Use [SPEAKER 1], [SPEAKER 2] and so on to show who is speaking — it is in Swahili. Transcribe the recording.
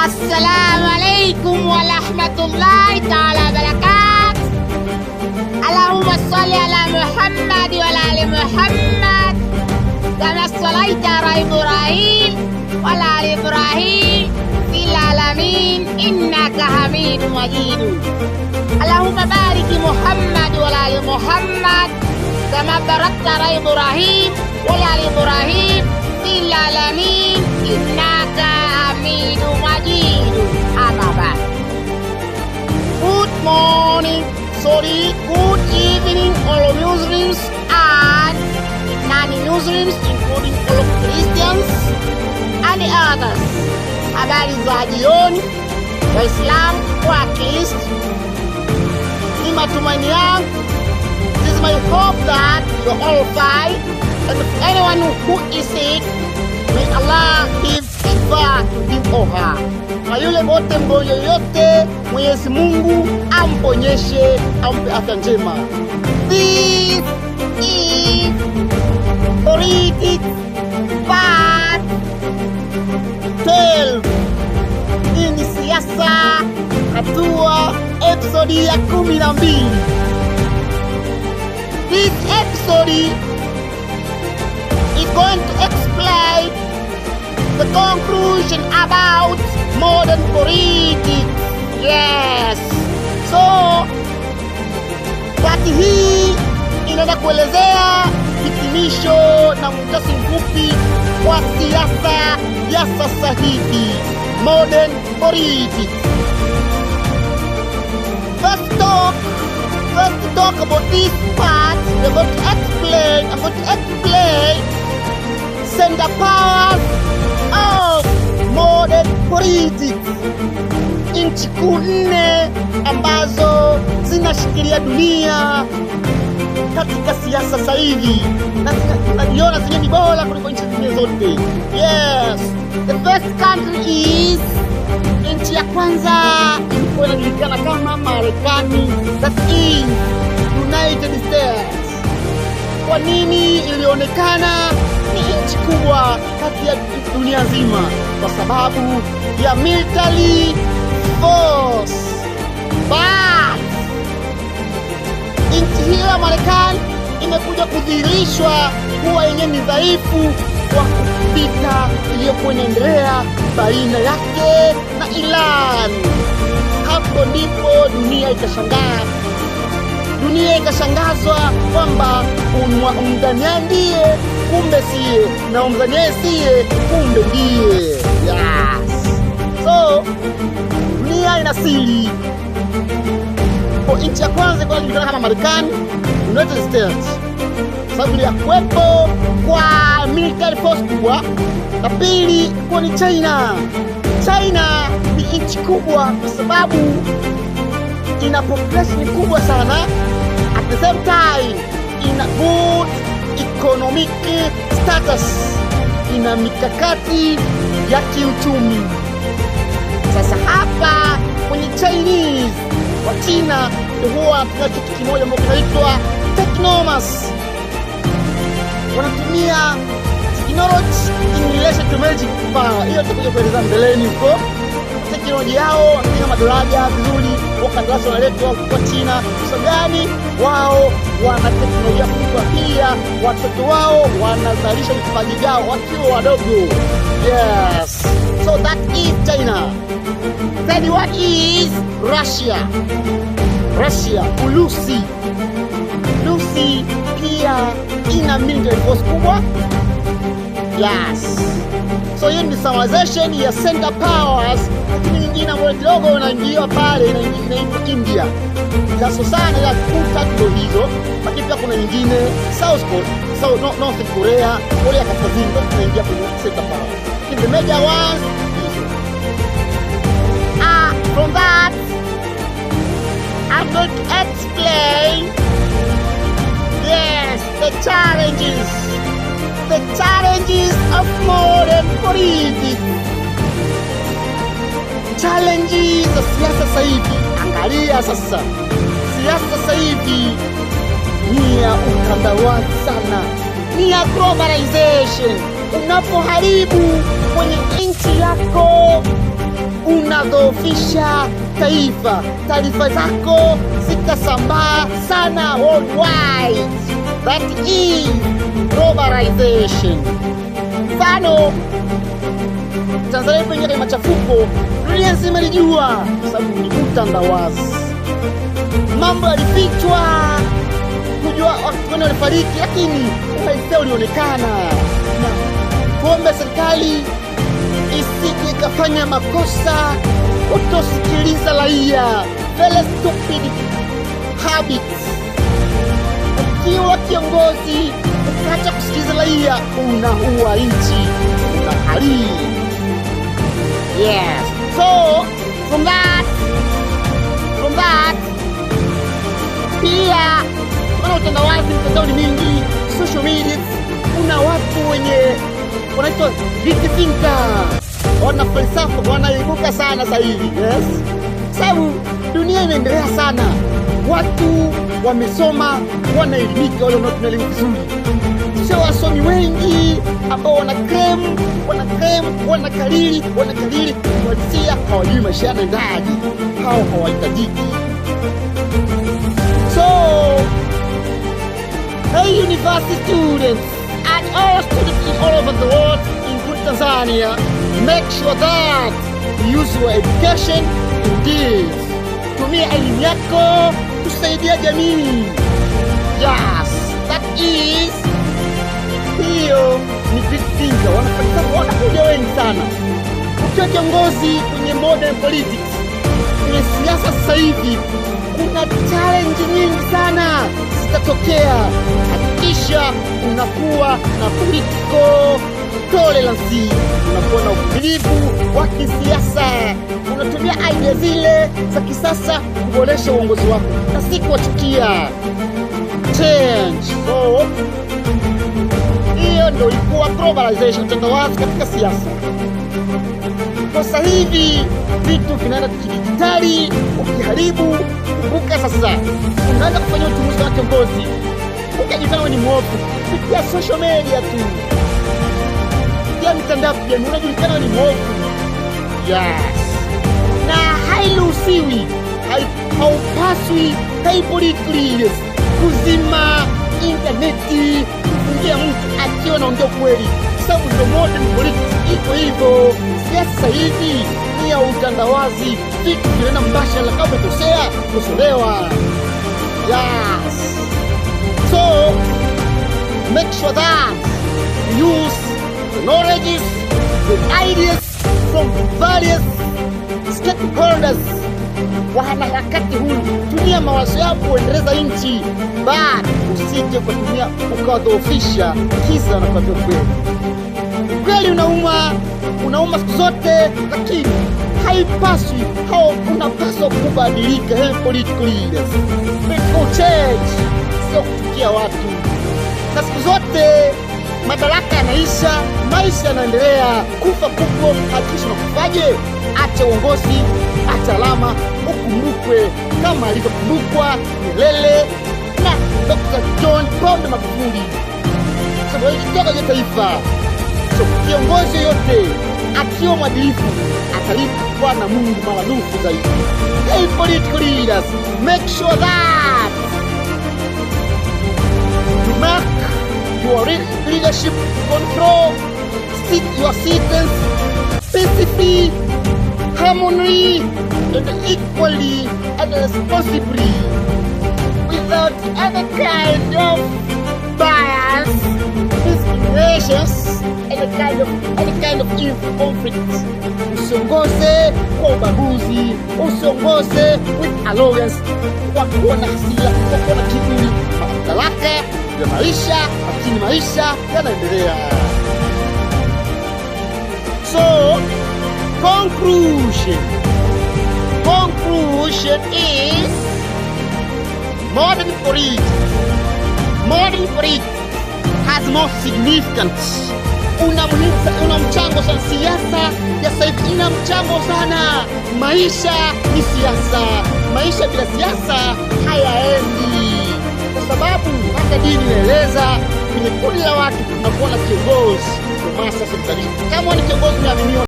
[SPEAKER 1] Assalamu alaikum warahmatullahi ta'ala wabarakatuh. Allahumma salli ala Muhammad wa ala ali Muhammad kama sallaita ala Ibrahim wa ala ali Ibrahim fil alamin innaka Hamidum Majid. Allahumma barik Muhammad wa ala ali Muhammad kama barakta ala Ibrahim wa ala ali Ibrahim fil alamin innaka Hamidum Majid. Ababa. Good morning, good evening all Muslims and non-Muslims including all of Christians and the others. Habari za jioni Waislamu wa Kristo. Ni matumaini yangu, it is my hope that you are all fine, and if anyone who is sick, may Allah give shifa to him or her. Na yule wote mgonjwa yote, Mwenyezi Mungu amponyeshe, ampe afya njema. This is Politics Part 12. Hii ni siasa hatua episode ya 12. This episode is going to explain the conclusion about modern politics. Yes. So, wakati hii inaenda kuelezea hitimisho na muhtasari mfupi wa siasa ya sasa hivi, modern politics. Let's talk about this part. I'm going to explain center powers of modern politics. Nchi kuu 4 ambazo zinashikilia dunia katika siasa sasa hivi, na tunajiona zenye ni bora kuliko nchi zingine zote. Yes, the first country is, nchi ya kwanza ilikuwa inajulikana kama Marekani, that is United States. Kwa nini ilionekana ni nchi kubwa kati ya dunia nzima? Kwa sababu ya military force. But nchi hiyo ya Marekani imekuja kudhihirishwa kuwa yenye ni dhaifu kwa vita iliyokuwa inaendelea baina yake na Iran. Hapo ndipo dunia ikashangazwa kwamba umdhania ndiye kumbe siye, na umdhania siye kumbe ndiye. Yes. So dunia ina siri. Kwa nchi ya kwanza kwa inajulikana kama Marekani, United States, sababu ya kuwepo kwa military force kubwa. La pili kwa ni China. China ni nchi kubwa kwa sababu ina population kubwa sana, at the same time ina good economic status, ina mikakati ya kiuchumi. Sasa hapa kwenye Chinese wa China huwa tuna kitu kimoja ambacho kinaitwa technomas. Wanatumia technology in relation to magic power. Hiyo tutakuja kueleza mbeleni huko. Teknolojia yao ni madaraja vizuri, wakandarasi wanaletwa kwa China. Sababu gani? Wao wana teknolojia kubwa, pia watoto wao wanazalisha vipaji vyao wakiwa wadogo. Yes. So that is China. Then what is Russia? Urusi pia ina military force kubwa. Yes. So hiyo ni summarization ya center powers. Lakini nyingine ambayo kidogo inaingia pale inaitwa India. Sasa sana ya kuta ndio hizo. Lakini pia kuna nyingine North Korea, Korea Kaskazini ndio inaingia kwenye center powers. The major ones. From that, I'm going to explain, yes, the challenges of modern politics. Challenges za siasa sasa hivi. Angalia sasa, siasa sasa hivi ni ya utandawazi sana, ni ya globalization. Unapoharibu kwenye nchi yako
[SPEAKER 2] ukadhoofisha taifa, taarifa zako zikasambaa sana worldwide. That is globalization. Mfano, Tanzania ilipoingia kwenye machafuko, dunia nzima ilijua, sababu ni utandawazi. Mambo yalifichwa, kujua watu gani walifariki, lakini uhalisia ulionekana. Na kuomba serikali isije ikafanya makosa kutosikiliza raia. Very stupid habits. Ukiwa kiongozi ukaacha kusikiliza raia, unaua nchi, unaharibu. Yes. So from that pia kuna utandawazi, mtandao ni mingi, social media, kuna watu wenye wanaitwa deep thinker, wana falsafa, wanaibuka sana sasa hivi. Yes, sababu dunia inaendelea sana, watu wamesoma, wanaelimika, wale wanaotumia elimu vizuri. Sio wasomi wengi ambao wanakariri kuwatia, hawajui maisha yanaendaje, hao hawahitajiki. So, hey university students and all students all over the world, including Tanzania, make sure that you use your education in this. Tumia elimu yako kusaidia jamii. Yes, that is, hiyo ni big thing. Wanakuja wengi sana. Ukiwa kiongozi kwenye modern politics, kwenye siasa sasa hivi, kuna challenge nyingi sana zitatokea. Hakikisha unakuwa na political tolerance, unakuwa na uvumilivu wa kisiasa, unatumia idea zile za kisasa kuboresha uongozi wako na si kuwachukia. Change. So hiyo ndio ilikuwa globalization, utandawazi katika siasa. Kwa sasa hivi vitu vinaenda kidijitali, ukiharibu. Kumbuka sasa, unaanza kufanya uchunguzi kama kiongozi, ukajifanya ni mwovu kupitia social media tu, kupitia mitandao ya kijamii, unajulikana ni mwovu. Yes, na hairuhusiwi, haupaswi politically kuzima interneti, kufungia mtu akiwa anaongea kweli, sababu ndio modern politics iko hivyo. Siasa hivi ni ya utandawazi, vitu vinaenda mbashara, kama umekosea kukosolewa. Yes, so make sure that you use the knowledge, the ideas from various stakeholders. Wanaharakati huru, tumia mawazo yako kuendeleza nchi, but usije kutumia ukadhoofisha kisa na kwa kweli. Kweli unauma siku zote, lakini haipaswi, unapaswa kubadilika. Hey, political leaders, change, sio kuchukia watu. Na siku zote madaraka yanaisha, maisha yanaendelea, kufa kupo. Hakikisha unakufaje, acha uongozi, acha alama, ukumbukwe kama alivyokumbukwa Nyerere na Dr. John Pombe Magufuli. Sababu hili ni taifa. So kiongozi yote akiwa mwadilifu atalipwa na Mungu maradufu zaidi. Hey political leaders, make sure that you mark your leadership, control your citizens peacefully, harmoniously, and equally and responsibly, without any kind of bias, discriminations, any kind of conflict. Usiongoze kwa ubaguzi, usiongoze with arrogance, kwa kuwa na hasira, kwa kuwa na kiburi. Madaraka ya maisha, lakini maisha yanaendelea. So, conclusion is modern politics has more significance. Una mchango sana. Siasa ya sasa hivi ina mchango sana. Maisha ni siasa. Maisha bila siasa hayaendi, kwa sababu hata dini inaeleza kwenye kundi la watu tunakuwa na kiongozi. Kwa sasa kama ni kiongozi unaaminiwa